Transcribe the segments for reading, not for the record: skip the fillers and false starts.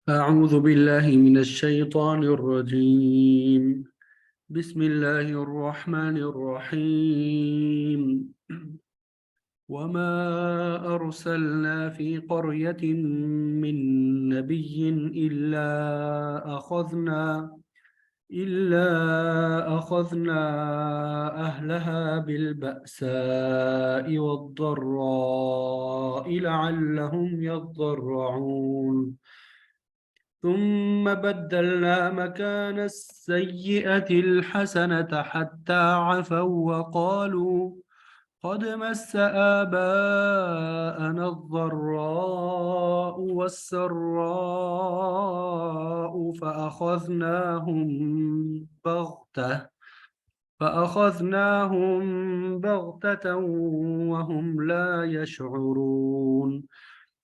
أعوذ بالله من الشيطان الرجيم. بسم الله الرحمن الرحيم. وما أرسلنا في قرية من نبي إلا أخذنا أهلها بالبأساء والضراء لعلهم يضرعون. ثم بدلنا مكان السيئة الحسنة حتى عفوا وقالوا قد مس آباءنا الضراء والسراء فأخذناهم بغتة وهم لا يشعرون.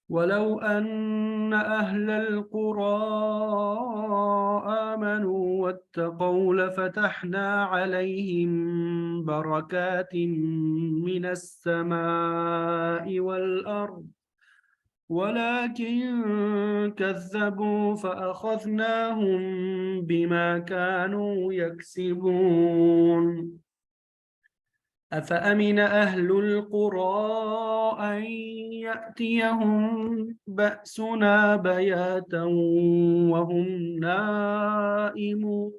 ولو أن أهل القرى آمنوا واتقوا لفتحنا عليهم بركات من السماء والأرض ولكن كذبوا فأخذناهم بما كانوا يكسبون. أفأمن أهل القرى أن يأتيهم بأسنا بياتا وهم نائمون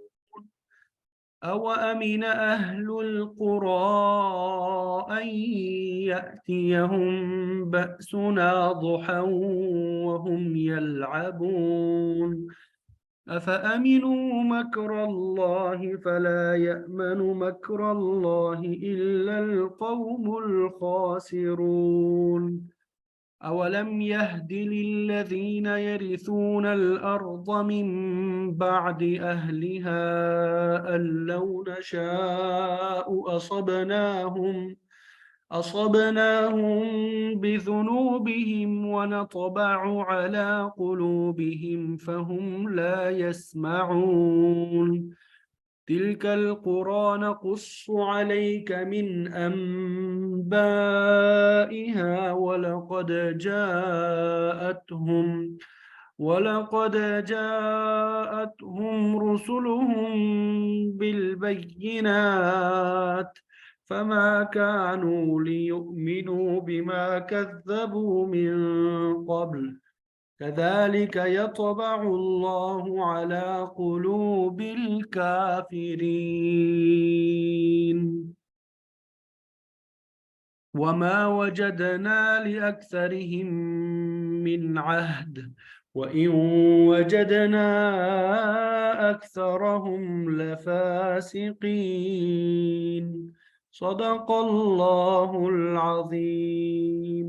أوأمن أهل القرى أن يأتيهم بأسنا ضحى وهم يلعبون أفأمنوا مكر الله فلا يأمن مكر الله إلا القوم الخاسرون. أولم يهد للذين يرثون الأرض من بعد أهلها أن لو نشاء أصبناهم بذنوبهم ونطبع على قلوبهم فهم لا يسمعون. تلك القرى نقص عليك من أنبائها ولقد جاءتهم رسلهم بالبينات فما كانوا ليؤمنوا بما كذبوا من قبل كذلك يطبع الله على قلوب الكافرين. وما وجدنا لأكثرهم من عهد وإن وجدنا أكثرهم لفاسقين. صدق الله العظيم.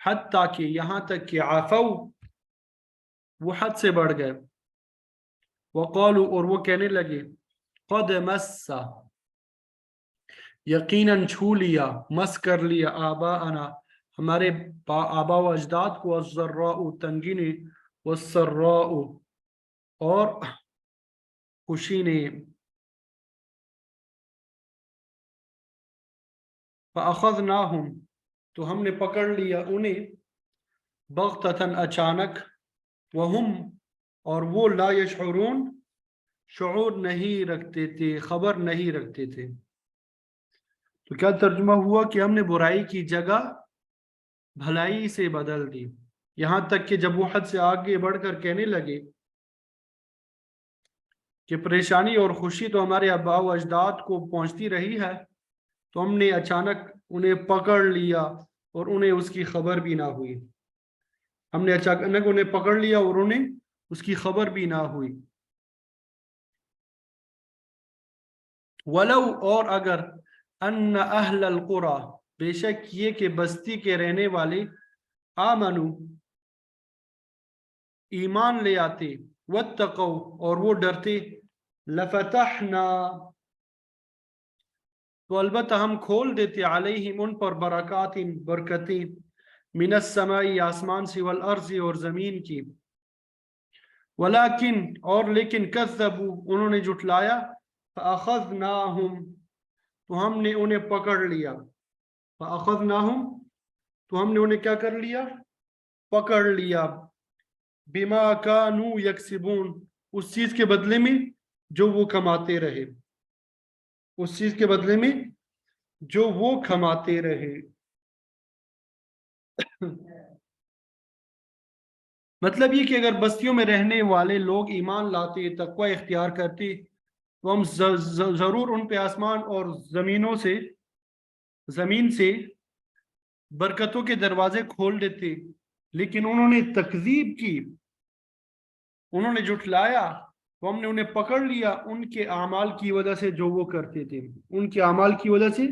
حتیٰ کہ یہاں تک کہ عفو وہ حد سے بڑھ گئے، وقالوا اور وہ کہنے لگے قد مس یقیناً چھو لیا، مس کر لیا، آباءنا ہمارے آبا و اجداد کو، الضراء تنگی نے، والسراء اور خوشی نے، فأخذناہم تو ہم نے پکڑ لیا انہیں، بغتتاً اچانک، وہم اور وہ لا یشعرون شعور نہیں رکھتے تھے، خبر نہیں رکھتے تھے۔ تو کیا ترجمہ ہوا کہ ہم نے برائی کی جگہ بھلائی سے بدل دی، یہاں تک کہ جب وہ حد سے آگے بڑھ کر کہنے لگے کہ پریشانی اور خوشی تو ہمارے آباء و اجداد کو پہنچتی رہی ہے، تو ہم نے اچانک انہیں پکڑ لیا اور انہیں اس کی خبر بھی نہ ہوئی، ہم نے اچانک انہیں پکڑ لیا اور انہیں اس کی خبر بھی نہ ہوئی۔ ولو اور اگر ان اہل القرى بے شک یہ کہ بستی کے رہنے والے آمنو ایمان لے آتے، واتقوا اور وہ ڈرتے، لفتحنا تو البتہ ہم کھول دیتے، علیہم ان پر، برکات برکتیں، من السماء آسمان سے، والارض اور زمین کی، ولیکن اور لیکن کذبوا انہوں نے جھٹلایا، فاخذناہم تو ہم نے انہیں پکڑ لیا، فاخذناہم تو ہم نے انہیں کیا کر لیا؟ پکڑ لیا، بما کانوا یکسبون اس چیز کے بدلے میں جو وہ کماتے رہے، اس چیز کے بدلے میں جو وہ کماتے رہے۔ مطلب یہ کہ اگر بستیوں میں رہنے والے لوگ ایمان لاتے، تقوی اختیار کرتے، تو ہم ضرور ان پہ آسمان اور زمین سے برکتوں کے دروازے کھول دیتے، لیکن انہوں نے تکذیب کی، انہوں نے جھٹلایا، تو ہم نے انہیں پکڑ لیا ان کے اعمال کی وجہ سے جو وہ کرتے تھے، ان کے اعمال کی وجہ سے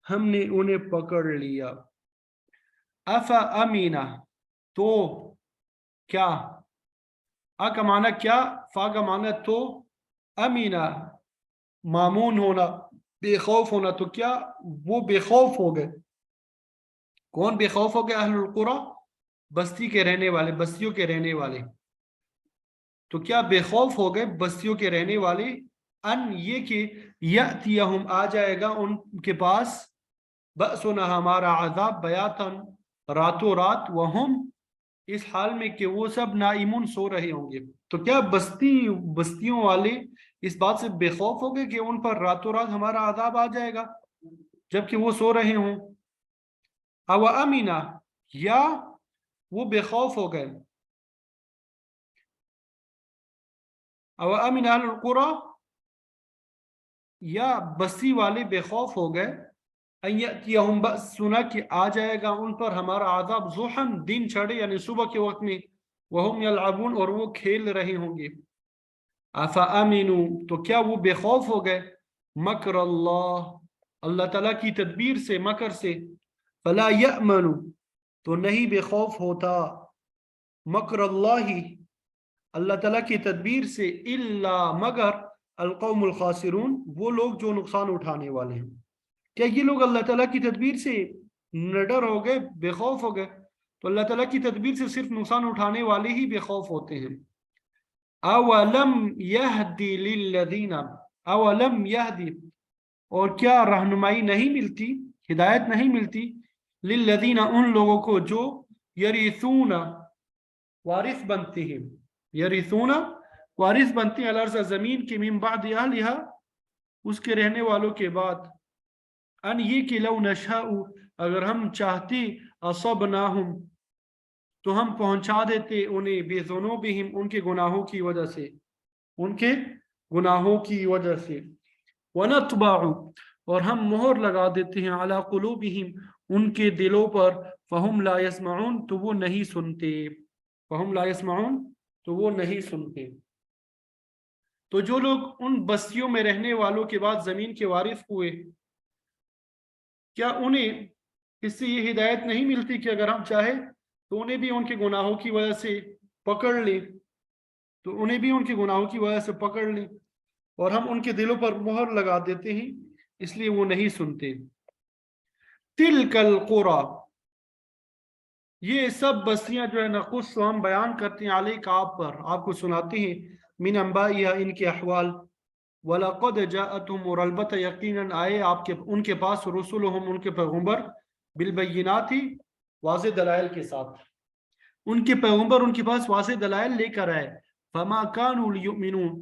ہم نے انہیں پکڑ لیا۔ افا امینا تو کیا، کا معنی کیا، فا کا معنی تو، امینا مامون ہونا، بے خوف ہونا، تو کیا وہ بے خوف ہو گئے؟ کون بے خوف ہو گئے؟ اہل القرى بستی کے رہنے والے، بستیوں کے رہنے والے، تو کیا بے خوف ہو گئے بستیوں کے رہنے والے، ان یہ کہ یأتیہم آ جائے گا ان کے پاس، بأسنا ہمارا عذاب، بیاتن راتوں رات، وہم اس حال میں کہ وہ سب نائمون سو رہے ہوں گے۔ تو کیا بستیوں والے اس بات سے بے خوف ہو گئے کہ ان پر راتوں رات ہمارا عذاب آ جائے گا جبکہ وہ سو رہے ہوں؟ او امینا یا وہ بے خوف ہو گئے، او امن اہل القرى یا بستی والے بے خوف ہو گئے، ان یأتیہم بأسنا کہ آ جائے گا ان پر ہمارا عذاب، ضحا دن چڑھے یعنی صبح کے وقت میں، وہم یلعبون اور وہ کھیل رہے ہوں گے۔ افامنوا تو کیا وہ بے خوف ہو گئے، مکر اللہ اللہ تعالیٰ کی تدبیر سے، مکر سے، فلا یأمن تو نہیں بے خوف ہوتا، مکر اللہ اللہ تعالیٰ کی تدبیر سے، الا مگر، القوم الخاسرون وہ لوگ جو نقصان اٹھانے والے ہیں۔ کیا یہ لوگ اللہ تعالیٰ کی تدبیر سے نڈر ہو گئے، بے خوف ہو گئے؟ تو اللہ تعالیٰ کی تدبیر سے صرف نقصان اٹھانے والے ہی بے خوف ہوتے ہیں۔ اولم یہدی للذین، اولم یہدی اور کیا رہنمائی نہیں ملتی، ہدایت نہیں ملتی، للذین ان لوگوں کو جو یریثون وارث بنتے ہیں، یریثون وارث بنتے ہیں، الارض زمین کے، من بعد اہلہا اس کے رہنے والوں کے بعد، ان یہ کہ لو نشاء اگر ہم چاہتے، اصبناہم تو ہم پہنچا دیتے انہیں، بذنوبہم ان کے گناہوں کی وجہ سے، ان کے گناہوں کی وجہ سے، ونطبع اور ہم مہر لگا دیتے ہیں، علی قلوبہم ان کے دلوں پر، فہم لا یسمعون تو وہ نہیں سنتے، فہم لا یسمعون تو وہ نہیں سنتے۔ تو جو لوگ ان بستیوں میں رہنے والوں کے بعد زمین کے وارث ہوئے، کیا انہیں اس سے یہ ہدایت نہیں ملتی کہ اگر ہم چاہیں تو انہیں بھی ان کے گناہوں کی وجہ سے پکڑ لیں، تو انہیں بھی ان کے گناہوں کی وجہ سے پکڑ لیں، اور ہم ان کے دلوں پر مہر لگا دیتے ہیں، اس لیے وہ نہیں سنتے۔ تلک القرى، یہ سب بستیاں جو ہے نقص ہم بیان کرتے ہیں علیک آپ پر، آپ کو سناتے ہیں، من انبائها ان کے احوال، وَلَقَدْ جَاءَتْهُمْ، اور البتہ یقیناً آئے آپ کے ان کے پاس، رسولہم ان کے پیغمبر، بالبینات، واضح دلائل کے ساتھ، ان کے پیغمبر ان کے پاس واضح دلائل لے کر آئے، فما كانوا ليؤمنون،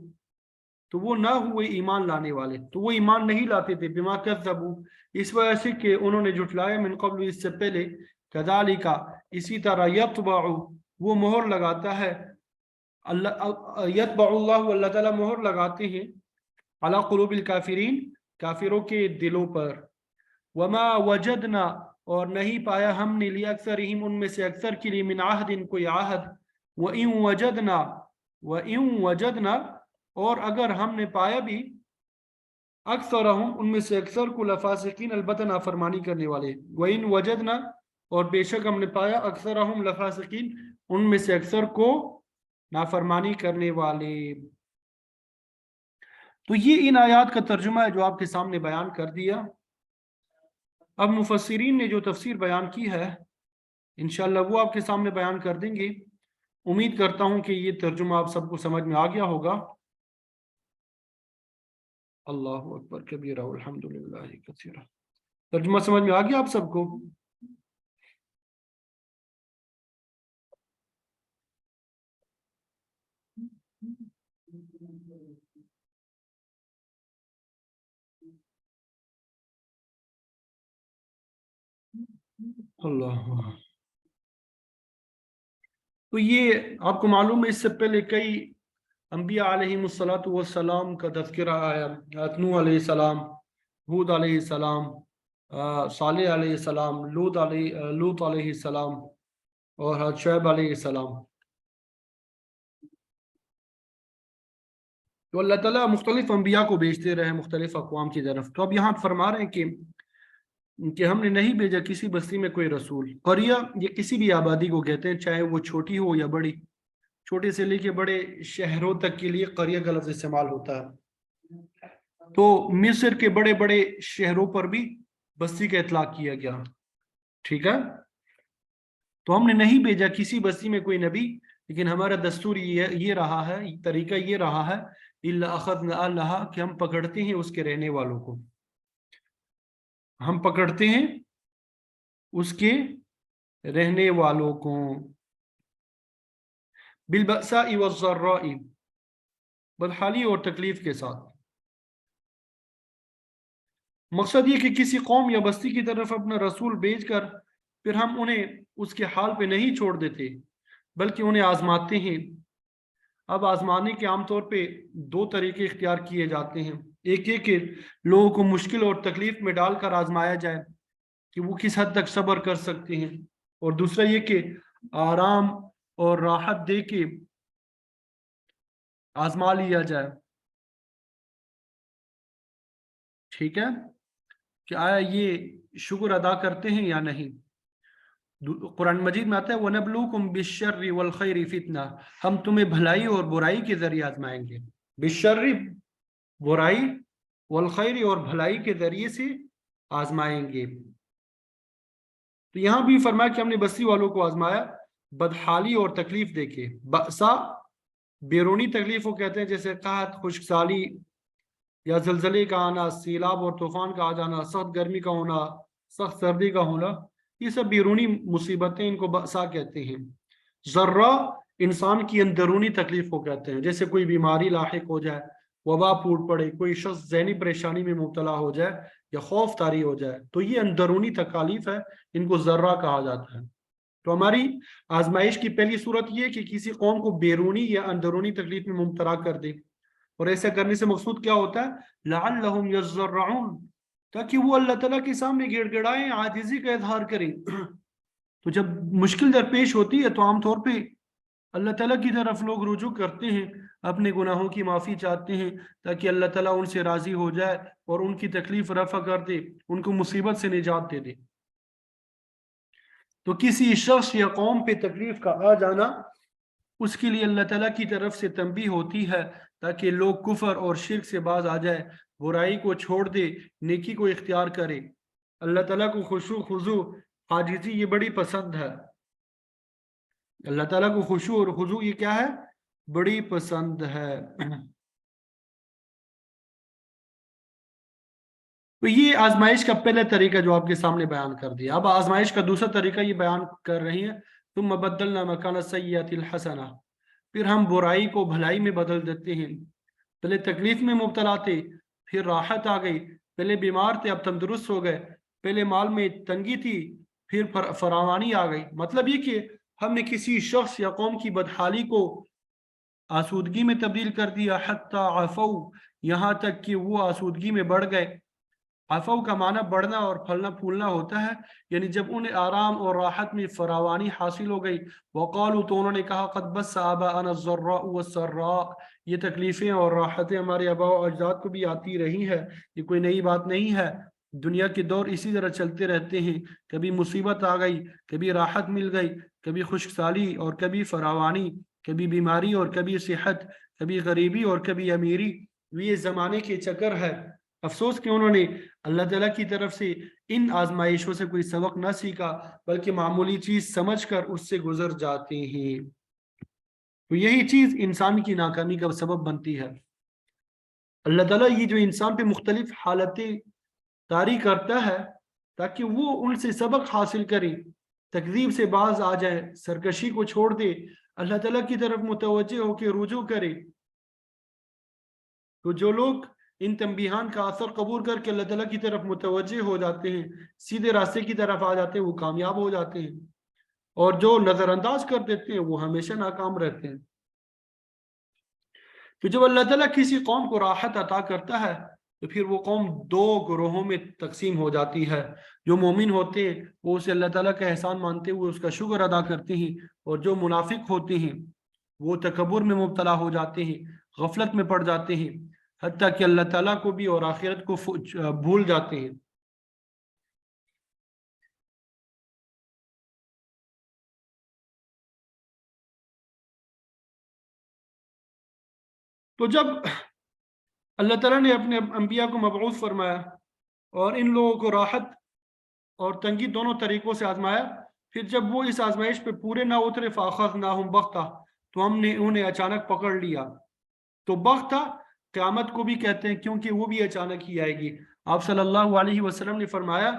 تو وہ نہ ہوئے ایمان لانے والے، تو وہ ایمان نہیں لاتے تھے، بما كذبوا، اس وجہ سے کہ انہوں نے جھٹلایا، من قبل، اس سے پہلے، كذلك، اسی طرح، يطبع، وہ مہر لگاتا ہے، اللہ یتبع اللہ، اللہ تعالیٰ مہر لگاتے ہیں، علی قلوب الکافرین، کافروں کے دلوں پر، وما وجدنا، اور نہیں پایا ہم نے، لیکثرہم، ان میں سے اکثر کے لیے، من عہد، کوئی عہد، وَإِن وجدنا، وَإِن وجدنا، اور اگر ہم نے پایا بھی، اکثرہم، ان میں سے اکثر کو، لفاسقین، البتہ نافرمانی کرنے والے، وَإِن وجدنا، اور بے شک ہم نے پایا، اکثرہم لفاسقین، ان میں سے اکثر کو نافرمانی کرنے والے۔ تو یہ ان آیات کا ترجمہ ہے جو آپ کے سامنے بیان کر دیا۔ اب مفسرین نے جو تفسیر بیان کی ہے انشاءاللہ وہ آپ کے سامنے بیان کر دیں گے۔ امید کرتا ہوں کہ یہ ترجمہ آپ سب کو سمجھ میں آ گیا ہوگا۔ اللہ اکبر کبیرہ والحمدللہ کثیرہ۔ ترجمہ سمجھ میں آ گیا آپ سب کو؟ اللہ، تو یہ آپ کو معلوم ہے اس سے پہلے کئی انبیاء علیہ السلام کا تذکرہ آیا، نوح علیہ السلام، ہود علیہ السلام، صالح علیہ السلام، لوط علیہ السلام، اور حضرت شعیب علیہ السلام۔ تو اللہ تعالیٰ مختلف انبیاء کو بھیجتے رہے مختلف اقوام کی طرف۔ تو اب یہاں فرما رہے ہیں کہ ہم نے نہیں بھیجا کسی بستی میں کوئی رسول۔ قریہ یہ کسی بھی آبادی کو کہتے ہیں، چاہے وہ چھوٹی ہو یا بڑی، چھوٹے سے لے کے بڑے شہروں تک کے لیے قریہ کا لفظ استعمال ہوتا ہے۔ تو مصر کے بڑے بڑے شہروں پر بھی بستی کا اطلاق کیا گیا، ٹھیک ہے۔ تو ہم نے نہیں بھیجا کسی بستی میں کوئی نبی، لیکن ہمارا دستور یہ رہا ہے، طریقہ یہ رہا ہے، اِلَّا أَخَذْنَا أَهْلَهَا، کہ ہم پکڑتے ہیں اس کے رہنے والوں کو، ہم پکڑتے ہیں اس کے رہنے والوں کو، بالبأساء والضراء، بدحالی اور تکلیف کے ساتھ۔ مقصد یہ کہ کسی قوم یا بستی کی طرف اپنا رسول بھیج کر پھر ہم انہیں اس کے حال پہ نہیں چھوڑ دیتے، بلکہ انہیں آزماتے ہیں۔ اب آزمانے کے عام طور پہ دو طریقے اختیار کیے جاتے ہیں، ایک یہ کہ لوگوں کو مشکل اور تکلیف میں ڈال کر آزمایا جائے کہ وہ کس حد تک صبر کر سکتے ہیں، اور دوسرا یہ کہ آرام اور راحت دے کے آزما لیا جائے، ٹھیک ہے، کہ آیا یہ شکر ادا کرتے ہیں یا نہیں۔ قرآن مجید میں آتا ہے وَنَبْلُوكُمْ بِالشَّرِّ وَالْخَيْرِ فِتْنَةً، ہم تمہیں بھلائی اور برائی کے ذریعے آزمائیں گے، بالشر، برائی، والخیر، اور بھلائی کے ذریعے سے آزمائیں گے۔ تو یہاں بھی فرمایا کہ ہم نے بستی والوں کو آزمایا بدحالی اور تکلیف دے کے۔ بأسا بیرونی تکلیف وہ کہتے ہیں، جیسے قحط، خشک سالی، یا زلزلے کا آنا، سیلاب اور طوفان کا آ جانا، سخت گرمی کا ہونا، سخت سردی کا ہونا، یہ سب بیرونی مصیبتیں، ان کو بأسا کہتے ہیں۔ ذرہ انسان کی اندرونی تکلیف کو کہتے ہیں، جیسے کوئی بیماری لاحق ہو جائے، وبا پھوٹ پڑے، کوئی شخص ذہنی پریشانی میں مبتلا ہو جائے یا خوف طاری ہو جائے، تو یہ اندرونی تکالیف ہے، ان کو ذرہ کہا جاتا ہے۔ تو ہماری آزمائش کی پہلی صورت یہ کہ کسی قوم کو بیرونی یا اندرونی تکلیف میں مبتلا کر دے، اور ایسا کرنے سے مقصود کیا ہوتا ہے؟ لعلہم یضرعون، تاکہ وہ اللہ تعالیٰ کے سامنے گڑ گڑائیں، عاجزی کا اظہار کریں۔ تو جب مشکل درپیش ہوتی ہے تو عام طور پہ اللہ تعالیٰ کی طرف لوگ رجوع کرتے ہیں، اپنے گناہوں کی معافی چاہتے ہیں، تاکہ اللہ تعالیٰ ان سے راضی ہو جائے اور ان کی تکلیف رفع کر دے، ان کو مصیبت سے نجات دے دے۔ تو کسی شخص یا قوم پہ تکلیف کا آ جانا اس کے لیے اللہ تعالیٰ کی طرف سے تنبیہ ہوتی ہے تاکہ لوگ کفر اور شرک سے باز آ جائے، برائی کو چھوڑ دے، نیکی کو اختیار کرے۔ اللہ تعالیٰ کو خشوع خضوع عاجزی یہ بڑی پسند ہے۔ اللہ تعالیٰ کو خشوع اور خضوع یہ کیا ہے؟ بڑی پسند ہے۔ تو یہ آزمائش کا پہلے طریقہ جو آپ کے سامنے بیان کر دیا۔ اب آزمائش کا دوسرا طریقہ یہ بیان کر رہی ہیں، ثم بدلنا مکان السیئۃ الحسنہ، پھر ہم برائی کو بھلائی میں بدل دیتے ہیں۔ پہلے تکلیف میں مبتلا تھے، پھر راحت آ گئی، پہلے بیمار تھے اب تندرست ہو گئے، پہلے مال میں تنگی تھی پھر فراوانی آ گئی۔ مطلب یہ کہ ہم نے کسی شخص یا قوم کی بدحالی کو آسودگی میں تبدیل کر دیا، حتی عفو، یہاں تک کہ وہ آسودگی میں بڑھ گئے۔ عفو کا معنی بڑھنا اور پھلنا پھولنا ہوتا ہے، یعنی جب انہیں آرام اور راحت میں فراوانی حاصل ہو گئی، وقالوا، تو انہوں نے کہا، قد بس آباءنا الضراء والسراء، یہ تکلیفیں اور راحتیں ہمارے آباء و اجداد کو بھی آتی رہی ہے، یہ کوئی نئی بات نہیں ہے۔ دنیا کے دور اسی طرح چلتے رہتے ہیں، کبھی مصیبت آ گئی، کبھی راحت مل گئی، کبھی خشک سالی اور کبھی فراوانی، کبھی بیماری اور کبھی صحت، کبھی غریبی اور کبھی امیری، یہ زمانے کے چکر ہے۔ افسوس کہ انہوں نے اللہ تعالیٰ کی طرف سے ان آزمائشوں سے کوئی سبق نہ سیکھا، بلکہ معمولی چیز سمجھ کر اس سے گزر جاتے ہیں۔ تو یہی چیز انسان کی ناکامی کا سبب بنتی ہے۔ اللہ تعالیٰ یہ جو انسان پہ مختلف حالتیں طاری کرتا ہے تاکہ وہ ان سے سبق حاصل کرے، تکذیب سے باز آ جائے، سرکشی کو چھوڑ دے، اللہ تعالیٰ کی طرف متوجہ ہو کے رجوع کرے۔ تو جو لوگ ان تنبیہان کا اثر قبول کر کے اللہ تعالیٰ کی طرف متوجہ ہو جاتے ہیں، سیدھے راستے کی طرف آ جاتے ہیں، وہ کامیاب ہو جاتے ہیں، اور جو نظر انداز کر دیتے ہیں وہ ہمیشہ ناکام رہتے ہیں۔ تو جب اللہ تعالیٰ کسی قوم کو راحت عطا کرتا ہے تو پھر وہ قوم دو گروہوں میں تقسیم ہو جاتی ہے۔ جو مومن ہوتے ہیں وہ اسے اللہ تعالیٰ کا احسان مانتے ہوئے اس کا شکر ادا کرتے ہیں، اور جو منافق ہوتے ہیں وہ تکبر میں مبتلا ہو جاتے ہیں، غفلت میں پڑ جاتے ہیں، حتیٰ کہ اللہ تعالیٰ کو بھی اور آخرت کو بھول جاتے ہیں۔ تو جب اللہ تعالیٰ نے اپنے انبیاء کو مبعوث فرمایا اور ان لوگوں کو راحت اور تنگی دونوں طریقوں سے آزمایا، پھر جب وہ اس آزمائش پہ پورے نہ اترے، فَأَخَذْنَاهُمْ بَغْتَةً، تو ہم نے انہیں اچانک پکڑ لیا۔ تو بغتہ قیامت کو بھی کہتے ہیں کیونکہ وہ بھی اچانک ہی آئے گی۔ آپ صلی اللہ علیہ وسلم نے فرمایا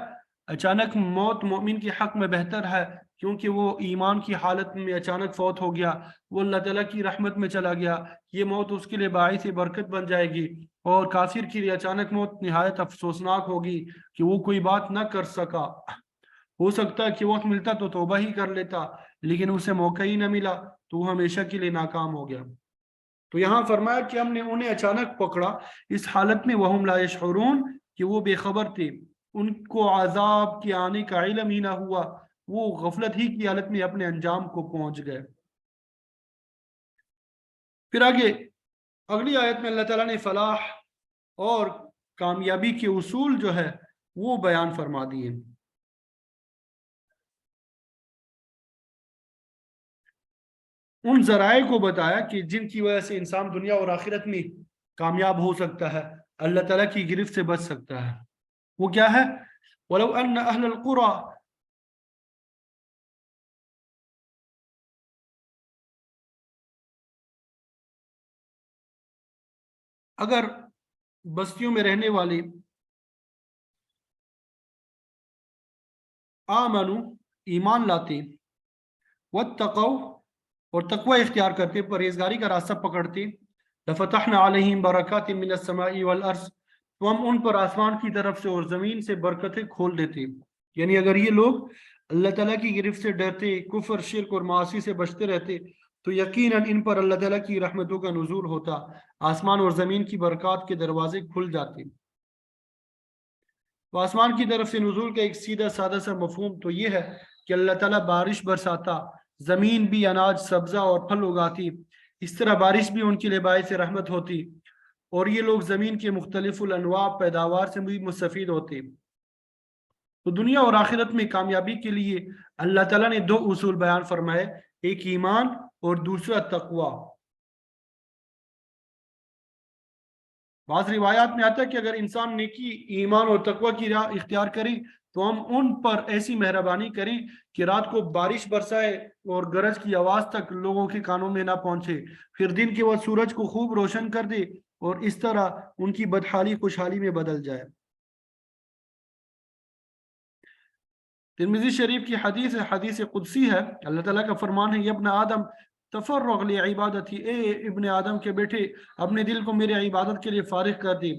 اچانک موت مومن کے حق میں بہتر ہے، کیونکہ وہ ایمان کی حالت میں اچانک فوت ہو گیا، وہ اللہ تعالیٰ کی رحمت میں چلا گیا، یہ موت اس کے لیے باعث برکت بن جائے گی۔ اور کافر کے لیے اچانک موت نہایت افسوسناک ہوگی کہ وہ کوئی بات نہ کر سکا۔ ہو سکتا ہے کہ وقت ملتا تو توبہ ہی کر لیتا، لیکن اسے موقع ہی نہ ملا تو وہ ہمیشہ کے لیے ناکام ہو گیا۔ تو یہاں فرمایا کہ ہم نے انہیں اچانک پکڑا اس حالت میں وہم لا یشعرون، کہ وہ بے خبر تھے، ان کو عذاب کے آنے کا علم ہی نہ ہوا، وہ غفلت ہی کی حالت میں اپنے انجام کو پہنچ گئے۔ پھر آگے اگلی آیت میں اللہ تعالیٰ نے فلاح اور کامیابی کے اصول جو ہے وہ بیان فرما دیے۔ ان ذرائع کو بتایا کہ جن کی وجہ سے انسان دنیا اور آخرت میں کامیاب ہو سکتا ہے، اللہ تعالیٰ کی گرفت سے بچ سکتا ہے۔ وہ کیا ہے؟ وَلَوْ أَنَّ أَهْلَ الْقُرَىٰ، اگر بستیوں میں رہنے والے آمنو، ایمان لاتے، واتقوا، اور تقوی اختیار کرتے، پرہیزگاری کا راستہ پکڑتے، لفتحنا علیہم برکات من السماء والارض، تو ہم ان پر آسمان کی طرف سے اور زمین سے برکتیں کھول دیتے۔ یعنی اگر یہ لوگ اللہ تعالیٰ کی گرفت سے ڈرتے، کفر، شرک اور معاصی سے بچتے رہتے، تو یقیناً ان پر اللہ تعالیٰ کی رحمتوں کا نزول ہوتا، آسمان اور زمین کی برکات کے دروازے کھل جاتے۔ تو آسمان کی طرف سے نزول کا ایک سیدھا سادہ سا مفہوم تو یہ ہے کہ اللہ تعالیٰ بارش برساتا، زمین بھی اناج، سبزہ اور پھل اگاتی، اس طرح بارش بھی ان کے لیے باعث رحمت ہوتی، اور یہ لوگ زمین کے مختلف الانواع پیداوار سے بھی مستفید ہوتے۔ تو دنیا اور آخرت میں کامیابی کے لیے اللہ تعالیٰ نے دو اصول بیان فرمائے، ایک ایمان اور دوسرا تقوی۔ بعض روایات میں آتا ہے کہ اگر انسان نیکی، ایمان اور تقوی کی راہ اختیار کرے تو ہم ان پر ایسی مہربانی کریں کہ رات کو بارش برسائے اور گرج کی آواز تک لوگوں کے کانوں میں نہ پہنچے، پھر دن کے وقت سورج کو خوب روشن کر دے اور اس طرح ان کی بدحالی خوشحالی میں بدل جائے۔ ترمذی شریف کی حدیث ہے، حدیث قدسی ہے، اللہ تعالیٰ کا فرمان ہے، یا ابن آدم تفرغ لعبادتی، اے ابن آدم کے بیٹے اپنے دل کو میرے عبادت کے لیے فارغ کر دے،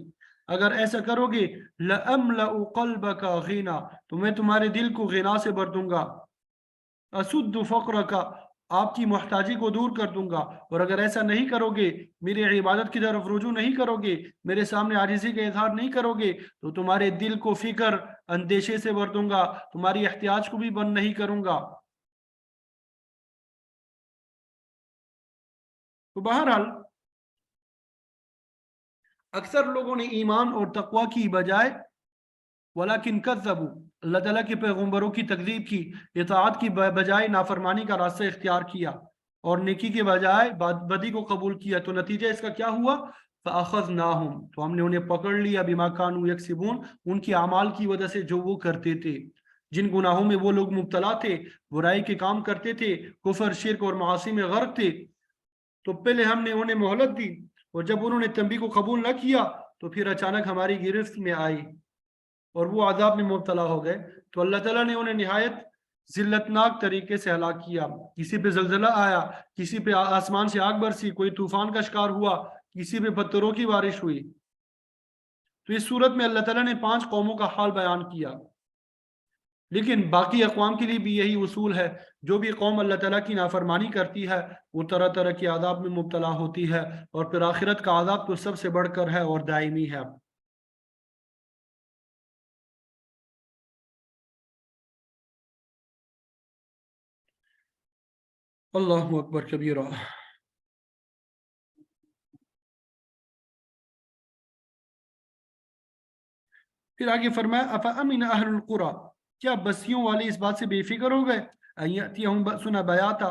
اگر ایسا کرو گے لَأَمْلَأُ قَلْبَكَ غِنَا، تو میں تمہارے دل کو غنا سے بھر دوں گا، اسد فقرک، آپ کی محتاجی کو دور کر دوں گا، اور اگر ایسا نہیں کرو گے، میری عبادت کی طرف رجوع نہیں کرو گے، میرے سامنے عاجزی کا اظہار نہیں کرو گے، تو تمہارے دل کو فکر اندیشے سے بھر دوں گا، تمہاری احتیاج کو بھی بند نہیں کروں گا۔ تو بہرحال اکثر لوگوں نے ایمان اور تقوی کی بجائے ولیکن کذبوا، اللہ تعالیٰ کے پیغمبروں کی تکذیب کی، اطاعت کی بجائے نافرمانی کا راستہ اختیار کیا، اور نیکی کے بجائے بدی کو قبول کیا، تو نتیجہ اس کا کیا ہوا؟ فَأَخَذْنَاهُمْ، تو ہم نے انہیں پکڑ لیا، بِمَا كَانُوا يَكْسِبُونَ، ان کی اعمال کی وجہ سے جو وہ کرتے تھے، جن گناہوں میں وہ لوگ مبتلا تھے، برائی کے کام کرتے تھے، کفر، شرک اور معاصی میں غرق تھے، تو پہلے ہم نے انہیں مہلت دی، اور جب انہوں نے تنبیہ کو قبول نہ کیا تو پھر اچانک ہماری گرفت میں آئی اور وہ عذاب میں مبتلا ہو گئے، تو اللہ تعالیٰ نے انہیں نہایت ذلتناک طریقے سے ہلاک کیا، کسی پہ زلزلہ آیا، کسی پہ آسمان سے آگ برسی، کوئی طوفان کا شکار ہوا، کسی پہ پتھروں کی بارش ہوئی۔ تو اس صورت میں اللہ تعالیٰ نے 5 قوموں کا حال بیان کیا، لیکن باقی اقوام کے لیے بھی یہی اصول ہے، جو بھی قوم اللہ تعالیٰ کی نافرمانی کرتی ہے وہ طرح طرح کے عذاب میں مبتلا ہوتی ہے، اور پھر آخرت کا عذاب تو سب سے بڑھ کر ہے اور دائمی ہے۔ اللہ اکبر کبیرہ۔ پھر آگے فرمایا افامن اہل القری، کیا بستیوں والے اس بات سے بے فکر ہو گئے، ان یاتیہم بأسنا بیاتا،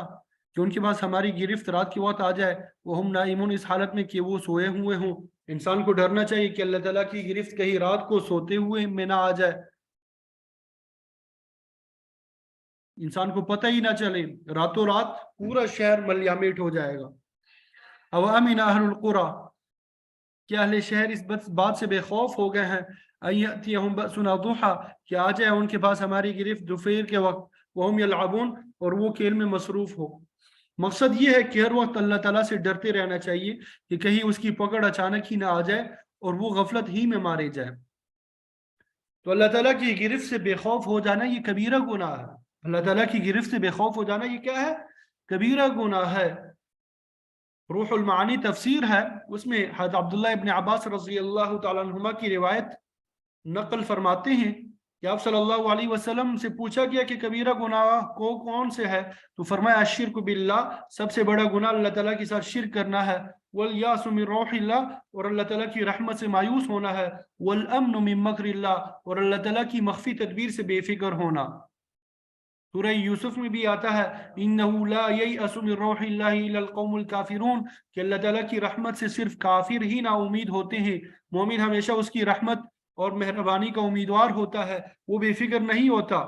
کہ ان کے پاس ہماری گرفت رات کی وقت آ جائے، وہم نائمون، اس حالت میں کہ وہ سوئے ہوئے ہوں۔ انسان کو ڈرنا چاہیے کہ اللہ تعالیٰ کی گرفت کہیں رات کو سوتے ہوئے میں نہ آ جائے، انسان کو پتہ ہی نہ چلے، راتوں رات پورا شہر ملیامٹ ہو جائے گا۔ او امن اہل القری، کیا اہل شہر اس بات سے بے خوف ہو گئے ہیں، ان یاتیہم بأسنا ضحی، کہ آ جائے ان کے پاس ہماری گرفت دوپہر کے وقت، وہم یلعبون، اور وہ کھیل میں مصروف ہو۔ مقصد یہ ہے کہ ہر وقت اللہ تعالیٰ سے ڈرتے رہنا چاہیے کہ کہیں اس کی پکڑ اچانک ہی نہ آ جائے اور وہ غفلت ہی میں مارے جائے۔ تو اللہ تعالیٰ کی گرفت سے بے خوف ہو جانا یہ کبیرہ گناہ ہے، اللہ تعالیٰ کی گرفت سے بے خوف ہو جانا یہ کیا ہے؟ کبیرہ گناہ ہے۔ روح المعانی تفسیر ہے، اس میں حضرت عبداللہ ابن عباس رضی اللہ تعالیٰ عنہما کی روایت نقل فرماتے ہیں کہ آپ صلی اللہ علیہ وسلم سے پوچھا گیا کہ کبیرہ گناہ کو کون سے ہے، تو فرمایا الشرک باللہ، سب سے بڑا گناہ اللہ تعالیٰ کے ساتھ شرک کرنا ہے، والیاس من روح اللہ، اور اللہ تعالیٰ کی رحمت سے مایوس ہونا ہے، والامن من مکر اللہ، اور اللہ تعالیٰ کی مخفی تدبیر سے بے فکر ہونا۔ سورہ یوسف میں بھی آتا ہے انہ لا ییأس من روح اللہ الا القوم الکافرون، کہ اللہ تعالیٰ کی رحمت سے صرف کافر ہی نا امید ہوتے ہیں، مومن ہمیشہ اس کی رحمت اور مہربانی کا امیدوار ہوتا ہے، وہ بے فکر نہیں ہوتا۔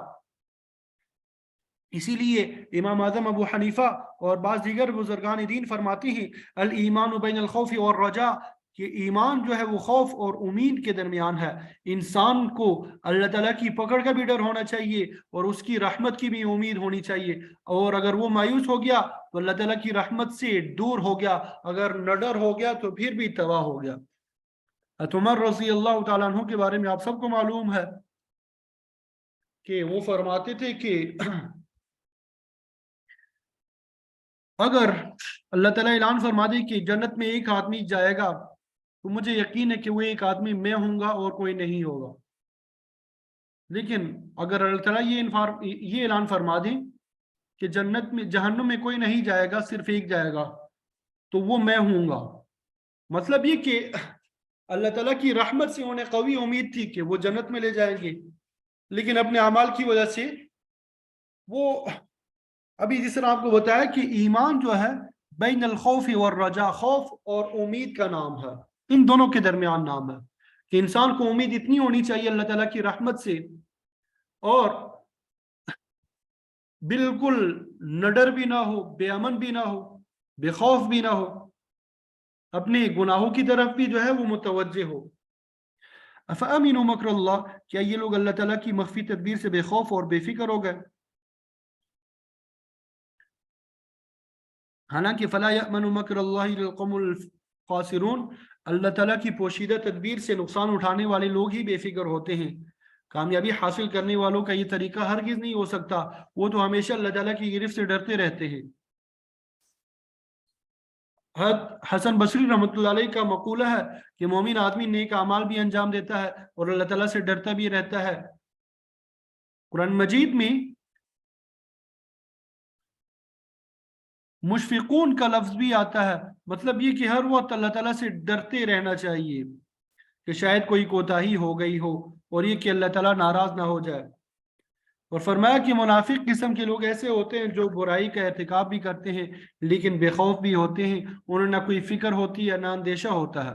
اسی لیے امام اعظم ابو حنیفہ اور بعض دیگر بزرگان دین فرماتے ہیں الایمان بین الخوف والرجاء، کہ ایمان جو ہے وہ خوف اور امید کے درمیان ہے، انسان کو اللہ تعالیٰ کی پکڑ کا بھی ڈر ہونا چاہیے اور اس کی رحمت کی بھی امید ہونی چاہیے، اور اگر وہ مایوس ہو گیا تو اللہ تعالیٰ کی رحمت سے دور ہو گیا، اگر نہ ڈر ہو گیا تو پھر بھی تباہ ہو گیا۔ عمر رضی اللہ تعالیٰ عنہ کے بارے میں آپ سب کو معلوم ہے کہ وہ فرماتے تھے کہ اگر اللہ تعالیٰ اعلان فرما دے کہ جنت میں ایک آدمی جائے گا تو مجھے یقین ہے کہ وہ ایک آدمی میں ہوں گا اور کوئی نہیں ہوگا، لیکن اگر اللہ تعالیٰ یہ اعلان فرما دے کہ جنت میں جہنم میں کوئی نہیں جائے گا، صرف ایک جائے گا، تو وہ میں ہوں گا۔ مطلب یہ کہ اللہ تعالیٰ کی رحمت سے انہیں قوی امید تھی کہ وہ جنت میں لے جائیں گے، لیکن اپنے اعمال کی وجہ سے وہ ابھی جس طرح آپ کو بتایا کہ ایمان جو ہے بین الخوف والرجا، خوف اور امید کا نام ہے، ان دونوں کے درمیان نام ہے کہ انسان کو امید اتنی ہونی چاہیے اللہ تعالیٰ کی رحمت سے، اور بالکل نہ ڈر بھی نہ ہو، بے امن بھی نہ ہو، بے خوف بھی نہ ہو، اپنے گناہوں کی طرف بھی جو ہے وہ متوجہ ہو۔ افامنوا مکر اللہ، کیا یہ لوگ اللہ تعالیٰ کی مخفی تدبیر سے بے خوف اور بے فکر ہو گئے؟ حالانکہ فلا یأمن مکر اللہ الا القوم الخاسرون، اللہ تعالیٰ کی پوشیدہ تدبیر سے نقصان اٹھانے والے لوگ ہی بے فکر ہوتے ہیں، کامیابی حاصل کرنے والوں کا یہ طریقہ ہرگز نہیں ہو سکتا، وہ تو ہمیشہ اللہ تعالیٰ کی گرفت سے ڈرتے رہتے ہیں۔ حسن بصری رحمۃ اللہ علیہ کا مقولہ ہے کہ مومن آدمی نیک اعمال بھی انجام دیتا ہے اور اللہ تعالیٰ سے ڈرتا بھی رہتا ہے۔ قرآن مجید میں مشفقون کا لفظ بھی آتا ہے، مطلب یہ کہ ہر وقت اللہ تعالیٰ سے ڈرتے رہنا چاہیے کہ شاید کوئی کوتاہی ہو گئی ہو، اور یہ کہ اللہ تعالیٰ ناراض نہ ہو جائے۔ اور فرمایا کہ منافق قسم کے لوگ ایسے ہوتے ہیں جو برائی کا ارتکاب بھی کرتے ہیں لیکن بے خوف بھی ہوتے ہیں، انہیں نہ کوئی فکر ہوتی ہے نہ اندیشہ ہوتا ہے۔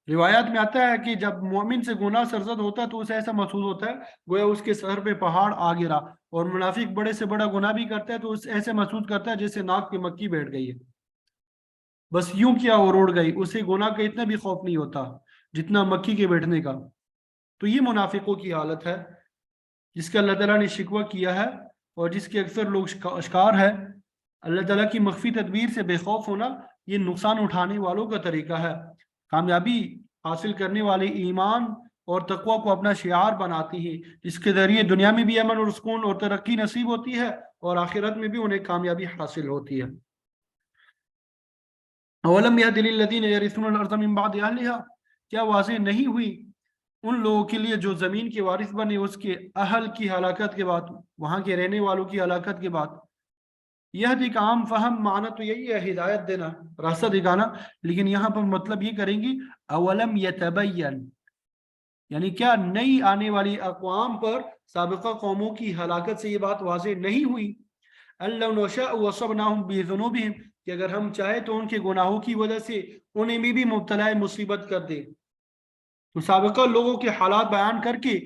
روایات میں آتا ہے کہ جب مومن سے گناہ سرزد ہوتا ہے تو اسے ایسا محسوس ہوتا ہے گویا اس کے سر پہ پہاڑ آ گرا، اور منافق بڑے سے بڑا گناہ بھی کرتا ہے تو اسے ایسے محسوس کرتا ہے جیسے ناک پہ مکھی بیٹھ گئی ہے، بس یوں کیا اور اڑ گئی، اسے گناہ کا اتنا بھی خوف نہیں ہوتا جتنا مکھی کے بیٹھنے کا۔ تو یہ منافقوں کی حالت ہے جس کا اللہ تعالیٰ نے شکوہ کیا ہے، اور جس کے اکثر لوگ اشکار ہے۔ اللہ تعالیٰ کی مخفی تدبیر سے بے خوف ہونا یہ نقصان اٹھانے والوں کا طریقہ ہے۔ کامیابی حاصل کرنے والے ایمان اور تقوی کو اپنا شعار بناتی ہیں، جس کے ذریعے دنیا میں بھی امن اور سکون اور ترقی نصیب ہوتی ہے، اور آخرت میں بھی انہیں کامیابی حاصل ہوتی ہے۔ اولم یہد للذین یرثون الارض من بعد اہلها، کیا واضح نہیں ہوئی ان لوگوں کے لیے جو زمین کے وارث بنے اس کے اہل کی ہلاکت کے بعد، وہاں کے رہنے والوں کی ہلاکت کے بعد۔ یہ ایک عام فہم معنی تو یہی ہے ہدایت دینا، راستہ دکھانا، لیکن یہاں پر مطلب یہ کریں گی اولم یتبین، یعنی کیا نئی آنے والی اقوام پر سابقہ قوموں کی ہلاکت سے یہ بات واضح نہیں ہوئی؟ اللہ نشاء وصبناہم بذنوبہم، کہ اگر ہم چاہے تو ان کے گناہوں کی وجہ سے انہیں بھی مبتلا مصیبت کر دے۔ تو سابقہ لوگوں کے حالات بیان کر کے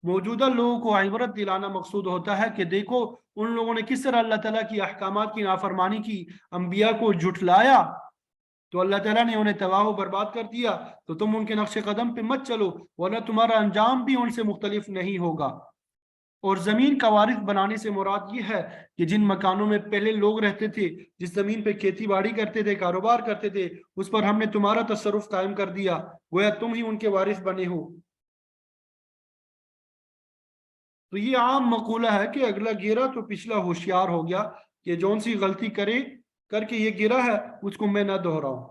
موجودہ لوگوں کو عبرت دلانا مقصود ہوتا ہے کہ دیکھو ان لوگوں نے کس طرح اللہ تعالیٰ کی احکامات کی نافرمانی کی، انبیاء کو جھٹلایا، تو اللہ تعالیٰ نے انہیں تباہ و برباد کر دیا۔ تو تم ان کے نقش قدم پہ مت چلو ورنہ تمہارا انجام بھی ان سے مختلف نہیں ہوگا۔ اور زمین کا وارث بنانے سے مراد یہ ہے کہ جن مکانوں میں پہلے لوگ رہتے تھے، جس زمین پہ کھیتی باڑی کرتے تھے، کاروبار کرتے تھے، اس پر ہم نے تمہارا تصرف قائم کر دیا، گویا تم ہی ان کے وارث بنے ہو۔ تو یہ عام مقولہ ہے کہ اگلا گرا تو پچھلا ہوشیار ہو گیا، کہ جون سی غلطی کر کے یہ گرا ہے اس کو میں نہ دہراؤں۔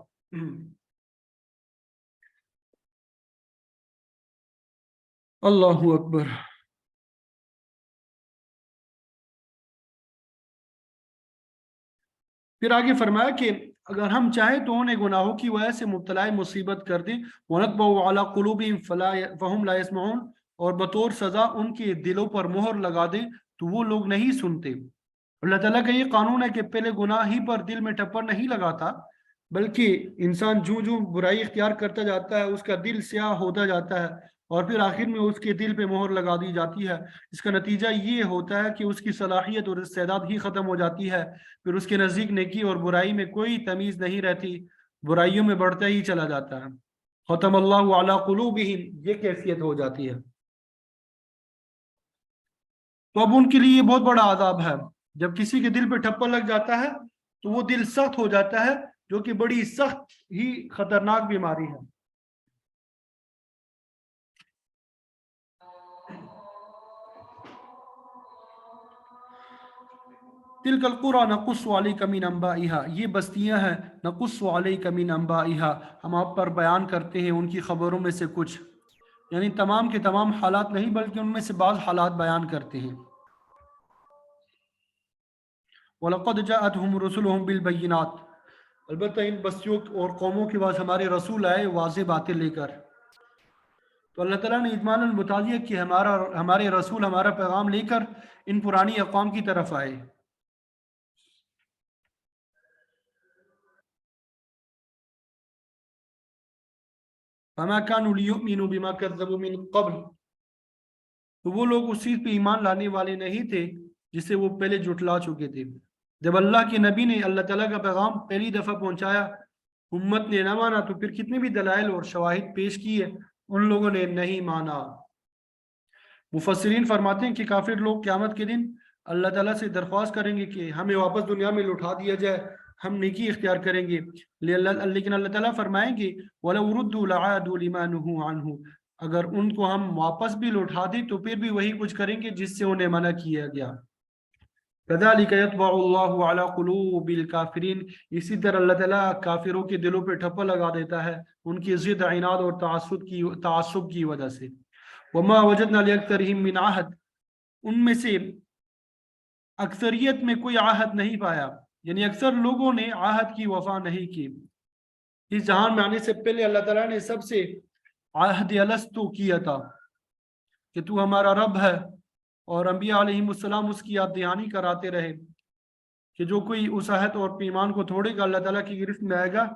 اللہ اکبر۔ پھر آگے فرمایا کہ اگر ہم چاہیں تو انہیں گناہوں کی وجہ سے مبتلا مصیبت کر دیں، وَنَطْبَعُ عَلَىٰ قُلُوبِهِمْ فَهُمْ لَا يَسْمَعُونَ، اور بطور سزا ان کے دلوں پر مہر لگا دیں تو وہ لوگ نہیں سنتے۔ اللہ تعالیٰ کا یہ قانون ہے کہ پہلے گناہ ہی پر دل میں ٹپر نہیں لگاتا، بلکہ انسان جو برائی اختیار کرتا جاتا ہے اس کا دل سیاہ ہوتا جاتا ہے، اور پھر آخر میں اس کے دل پہ مہر لگا دی جاتی ہے۔ اس کا نتیجہ یہ ہوتا ہے کہ اس کی صلاحیت اور استعداد ہی ختم ہو جاتی ہے، پھر اس کے نزدیک نیکی اور برائی میں کوئی تمیز نہیں رہتی، برائیوں میں بڑھتا ہی چلا جاتا ہے۔ ختم اللہ علی قلوبہم، یہ کیفیت ہو جاتی ہے۔ تو اب ان کے لیے یہ بہت بڑا عذاب ہے، جب کسی کے دل پہ ٹھپا لگ جاتا ہے تو وہ دل سخت ہو جاتا ہے، جو کہ بڑی سخت ہی خطرناک بیماری ہے۔ تلک القریٰ نقص علیک من انبائہا، یہ بستیاں ہیں نقص علیک من انبائہا، ہم آپ پر بیان کرتے ہیں ان کی خبروں میں سے کچھ، یعنی تمام کے تمام حالات نہیں بلکہ ان میں سے بعض حالات بیان کرتے ہیں۔ وَلَقَدْ جَاءَتْهُمْ رُسُلُهُمْ بِالْبَيِّنَاتِ، البتہ ان بستیوں اور قوموں کے پاس ہمارے رسول آئے واضح باتیں لے کر۔ تو اللہ تعالیٰ نے اطمینان بتا دیا کہ ہمارے رسول ہمارا پیغام لے کر ان پرانی اقوام کی طرف آئے. فما كانوا ليؤمنوا بما كذبوا من قبل، تو وہ لوگ اس چیز پہ ایمان لانے والے نہیں تھے جسے وہ پہلے جھٹلا چکے تھے. جب اللہ کے نبی نے اللہ تعالیٰ کا پیغام پہلی دفعہ پہنچایا، امت نے نہ مانا، تو پھر کتنے بھی دلائل اور شواہد پیش کیے، ان لوگوں نے نہیں مانا. مفسرین فرماتے ہیں کہ کافر لوگ قیامت کے دن اللہ تعالیٰ سے درخواست کریں گے کہ ہمیں واپس دنیا میں لوٹا دیا جائے، ہم نیکی اختیار کریں گے. لیکن اللہ تعالیٰ فرمائیں گے وَلَوْ رُدُّوا لَعَادُوا لِمَا نُهُوا عَنْهُ، اگر ان کو ہم واپس بھی لوٹا دیں تو پھر بھی وہی کچھ کریں گے جس سے انہیں منع کیا گیا. كَذَلِكَ يَطْبَعُ اللَّهُ عَلَى قُلُوبِ الْكَافِرِينَ، اسی طرح اللہ تعالیٰ کافروں کے دلوں پہ ٹھپا لگا دیتا ہے ان کی ضد، عناد اور تعصب کی وجہ سے. وَمَا وَجَدْنَا لِأَكْثَرِهِم مِّنْ عَهْدٍ، ان میں سے اکثریت میں کوئی عہد نہیں پایا، یعنی اکثر لوگوں نے عہد کی وفا نہیں کی. اس جہان میں آنے سے پہلے اللہ تعالیٰ نے سب سے عہد الستو کیا تھا کہ تو ہمارا رب ہے، اور انبیاء علیہ السلام اس کی یاد دہانی کراتے رہے کہ جو کوئی اس عہد اور پیمان کو توڑے گا اللہ تعالیٰ کی گرفت میں آئے گا.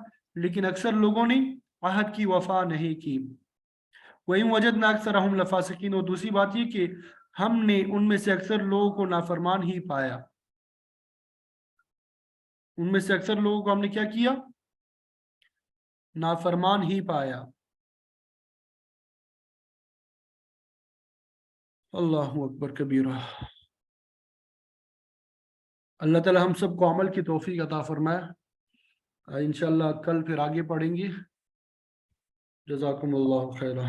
لیکن اکثر لوگوں نے عہد کی وفا نہیں کی. وَإِن وَجَدْنَا أَكْثَرَهُمْ لَفَاسِقِينَ، اور دوسری بات یہ کہ ہم نے ان میں سے اکثر لوگوں کو نافرمان ہی پایا. ان میں سے اکثر لوگوں کو ہم نے کیا کیا؟ نافرمان ہی پایا. اللہ اکبر کبیرہ. اللہ تعالی ہم سب کو عمل کی توفیق عطا فرمائے. انشاءاللہ کل پھر آگے پڑھیں گے. جزاکم اللہ خیرہ.